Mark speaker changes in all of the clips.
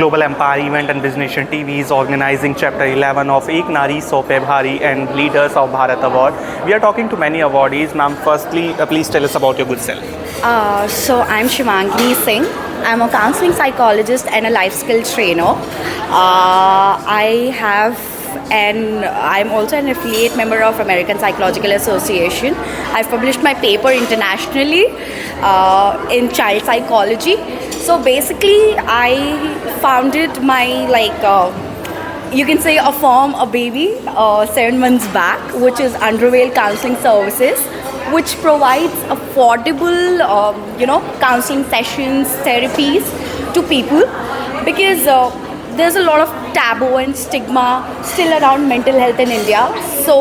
Speaker 1: Global Empire Event and Business Nation TV is organizing Chapter 11 of Ek Nari So Pe Bhari and Leaders of Bharat Award. We are talking to many awardees. Ma'am, firstly, please tell us about your good self.
Speaker 2: So I'm Shivangini Singh. I'm a counseling psychologist and a life skill trainer. I'm also an affiliate member of American Psychological Association. I've published my paper internationally in child psychology. So basically, I founded my you can say a firm, a baby, 7 months back, which is Undervale Counseling Services, which provides affordable, counseling sessions, therapies to people, because there's a lot of taboo and stigma still around mental health in India. So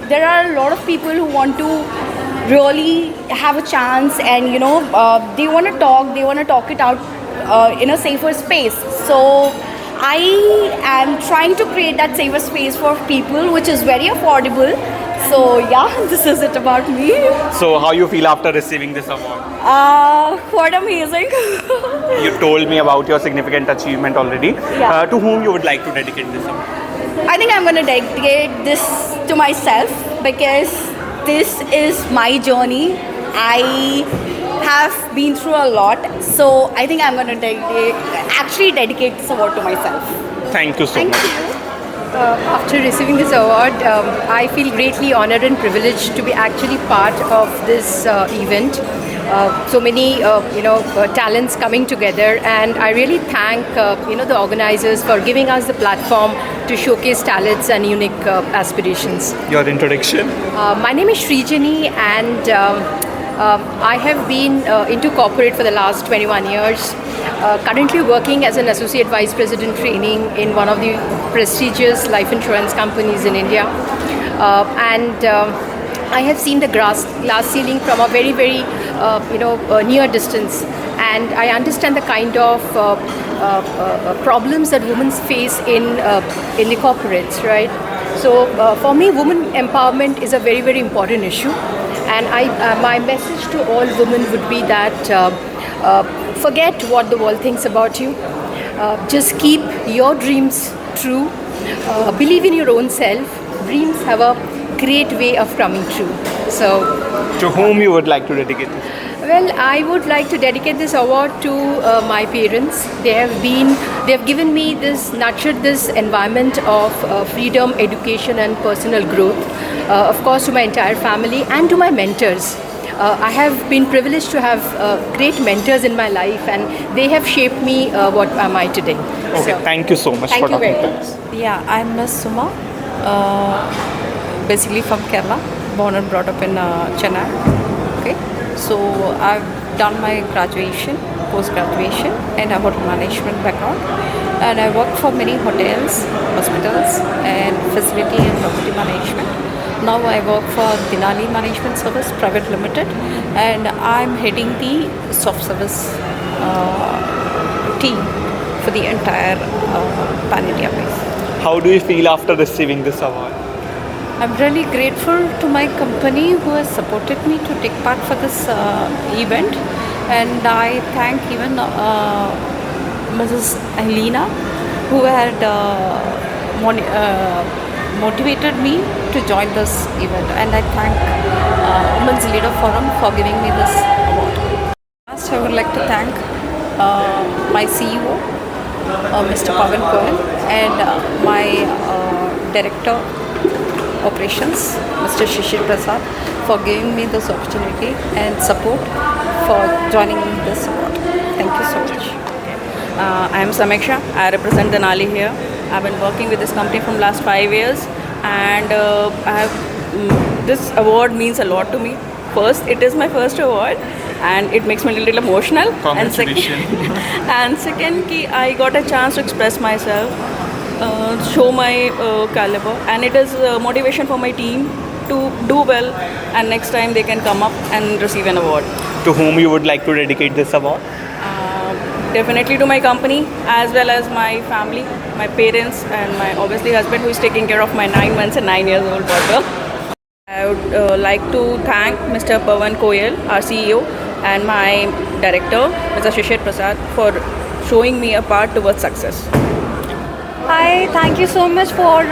Speaker 2: there are a lot of people who want to really have a chance, and they want to talk it out in a safer space. So I am trying to create that safer space for people, which is very affordable. So yeah, this is it about me.
Speaker 1: So how you feel after receiving this award?
Speaker 2: Quite amazing.
Speaker 1: You told me about your significant achievement already.
Speaker 2: Yeah.
Speaker 1: To whom you would like to dedicate this award?
Speaker 2: I think I'm going to dedicate this to myself, because this is my journey. I have been through a lot, so I think I'm going to dedicate this award to myself.
Speaker 1: Thank you so
Speaker 2: Thank
Speaker 1: much.
Speaker 2: you.
Speaker 3: After receiving this award, I feel greatly honored and privileged to be actually part of this event. So many, talents coming together, and I really thank, the organizers for giving us the platform to showcase talents and unique aspirations.
Speaker 1: Your introduction?
Speaker 3: My name is Srijani, and I have been into corporate for the last 21 years. Currently working as an associate vice president training in one of the prestigious life insurance companies in India, and I have seen the glass ceiling from a very, very near distance, and I understand the kind of problems that women face in the corporates, right? So for me, women empowerment is a very, very important issue, and my message to all women would be that forget what the world thinks about you. Just keep your dreams true. Believe in your own self. Dreams have a great way of coming true. So,
Speaker 1: To whom you would like to dedicate this?
Speaker 3: well, I would like to dedicate this award to my parents. They have given me nurtured this environment of freedom, education, and personal growth. Of course, to my entire family and to my mentors. I have been privileged to have great mentors in my life, and they have shaped me what am I today.
Speaker 1: Okay, thank you so much
Speaker 3: thank
Speaker 1: for
Speaker 3: you
Speaker 1: talking
Speaker 3: very
Speaker 1: to
Speaker 3: much.
Speaker 1: us.
Speaker 4: Yeah, I'm Miss Suma, basically from Kerala, born and brought up in Chennai. Okay, so I've done my graduation, post-graduation, and a hotel management background, and I worked for many hotels, hospitals, and facility and property management. Now I work for Dinali Management Service Private Limited, and I'm heading the soft service team for the entire pan-India base.
Speaker 1: How do you feel after receiving this award?
Speaker 4: I'm really grateful to my company who has supported me to take part for this event, and I thank even Mrs. Helena, who had motivated me to join this event, and I thank Women's Leader Forum for giving me this award. First, I would like to thank my CEO, Mr. Pavan Koel, and my Director Operations, Mr. Shishir Prasad, for giving me this opportunity and support for joining this award. Thank you so much.
Speaker 5: I am Samiksha. I represent Denali here. I've been working with this company from last 5 years, and this award means a lot to me. First, it is my first award, and it makes me a little emotional.
Speaker 1: Congratulations.
Speaker 5: And second, I got a chance to express myself, show my caliber, and it is motivation for my team to do well, and next time they can come up and receive an award.
Speaker 1: To whom you would like to dedicate this award?
Speaker 5: Definitely to my company, as well as my family, my parents, and my obviously husband, who is taking care of my 9 months and 9 years old daughter. I would like to thank Mr. Pavan Koel, our CEO, and my director, Mr. Shishir Prasad, for showing me a path towards success.
Speaker 6: Hi, thank you so much for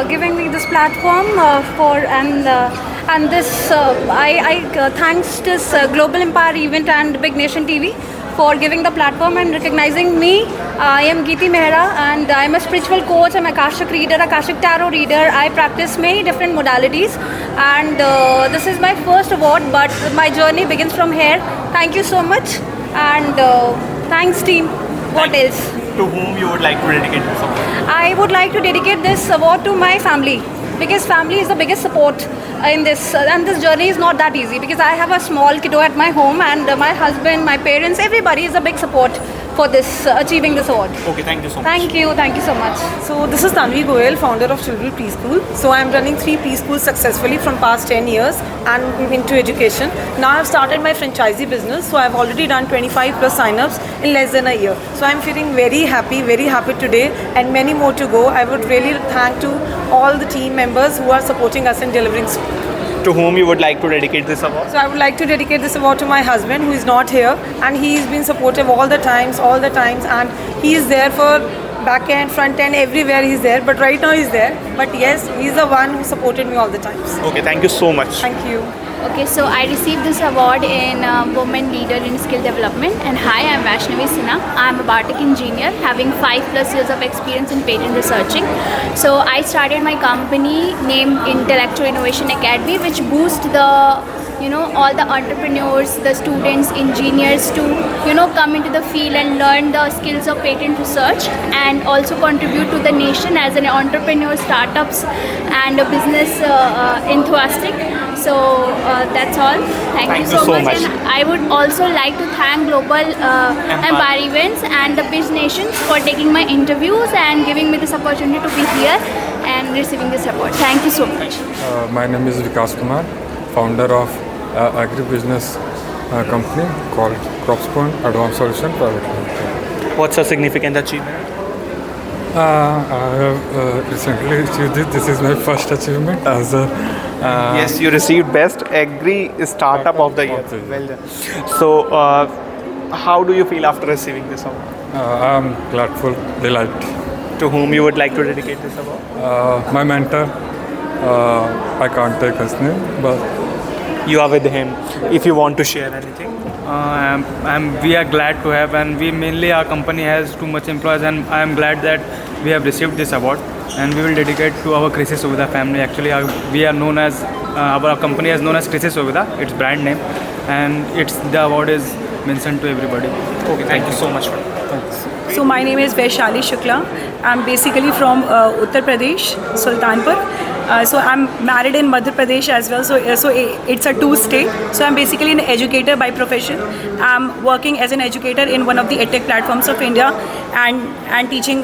Speaker 6: giving me this platform and this. I thanks this Global Empire event and Big Nation TV for giving the platform and recognizing me. I am Geeti Mehra and I am a spiritual coach. I'm a Akashic reader, Akashic tarot reader. I practice many different modalities and this is my first award, but my journey begins from here. Thank you so much and thanks team. What else?
Speaker 1: To whom you would like to dedicate this award?
Speaker 6: I would like to dedicate this award to my family because family is the biggest support in this and this journey is not that easy because I have a small kiddo at my home and my husband, my parents, everybody is a big support for this achieving this award.
Speaker 1: Okay, thank you so much.
Speaker 6: Thank you so much.
Speaker 7: So this is Tanvi Goyal, founder of Children Preschool. So I am running 3 preschools successfully from past 10 years and into education. Now I have started my franchisee business. So I have already done 25 plus sign-ups in less than a year. So I am feeling very happy today and many more to go. I would really thank to all the team members who are supporting us in delivering.
Speaker 1: To whom you would like to dedicate this award?
Speaker 7: So I would like to dedicate this award to my husband who is not here and he's been supportive all the times and he is there for back end, front end, everywhere he's there, but right now he's there. But yes, he's the one who supported me all the times.
Speaker 1: Okay, thank you so much.
Speaker 7: Thank you.
Speaker 8: Okay, so I received this award in Women Leader in Skill Development. And hi, I'm Vaishnavi Sinha. I'm a Bartek engineer having 5+ years of experience in patent researching. So I started my company named Intellectual Innovation Academy, which boosts the all the entrepreneurs, the students, engineers to come into the field and learn the skills of patent research and also contribute to the nation as an entrepreneur, startups and a business enthusiastic. So that's all. Thank you so much. And I would also like to thank Global Empire Events and the Biz Nations for taking my interviews and giving me this opportunity to be here and receiving this award. Thank you so much.
Speaker 9: My name is Vikas Kumar, founder of agribusiness company called CropsPoint Advanced Solution Private Limited.
Speaker 1: What's a significant achievement?
Speaker 9: I have recently achieved it. This is my first achievement as a
Speaker 1: Yes, you received Best Agri Startup of the Year. Well done. So, how do you feel after receiving this award?
Speaker 9: I am gladful, delighted.
Speaker 1: To whom you would like to dedicate this award?
Speaker 9: My mentor, I can't take his name, but
Speaker 1: You are with him. If you want to share anything.
Speaker 10: We are glad to have, and we mainly our company has too much employees, and I am glad that we have received this award, and we will dedicate to our Krisi Suvida family. Actually, we are known as our company is known as Krisi Suvida. It's brand name, and the award is mentioned to everybody.
Speaker 1: Okay, thank you so much for
Speaker 10: Thanks.
Speaker 7: So my name is Vaishali Shukla. I'm basically from Uttar Pradesh, Sultanpur. So I'm married in Madhya Pradesh as well. So it's a 2-state. So I'm basically an educator by profession. I'm working as an educator in one of the edtech platforms of India and teaching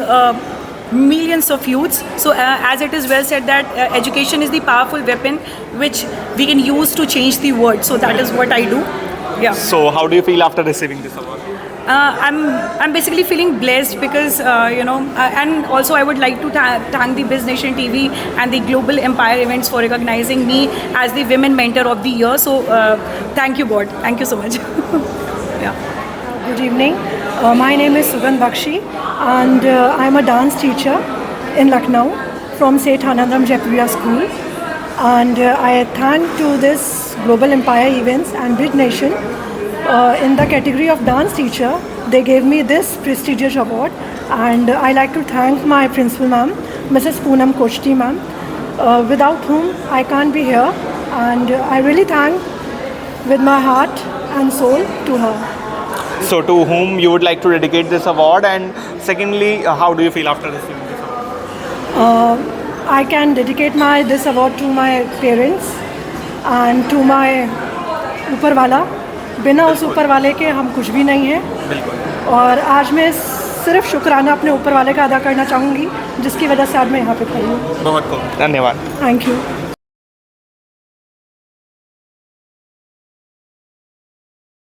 Speaker 7: millions of youths. So as it is well said that education is the powerful weapon which we can use to change the world. So that is what I do. Yeah.
Speaker 1: So, how do you feel after receiving this award?
Speaker 7: I'm basically feeling blessed because and also I would like to thank the Biz Nation TV and the Global Empire Events for recognizing me as the Women Mentor of the Year. So thank you, God. Thank you so much. Yeah.
Speaker 6: Good evening. My name is Sugandh Bakshi and I'm a dance teacher in Lucknow from Seth Anandram Jaipuriya School. And I thank to this Global Empire Events and Big Nation in the category of dance teacher. They gave me this prestigious award and I like to thank my principal ma'am, Mrs. Poonam Kochti ma'am, without whom I can't be here, and I really thank with my heart and soul to her.
Speaker 1: So, to whom you would like to dedicate this award, and secondly, how do you feel after receiving this award?
Speaker 6: I can dedicate this award to my parents and to my ऊपर वाला. बिना उस ऊपर वाले के हम कुछ भी नहीं हैं. और आज मैं सिर्फ शुक्राना अपने ऊपर वाले का अदा करना चाहूँगी जिसकी वजह से आज मैं यहाँ पे खड़ी हूँ.
Speaker 1: बहुत खूब, धन्यवाद.
Speaker 6: Thank you.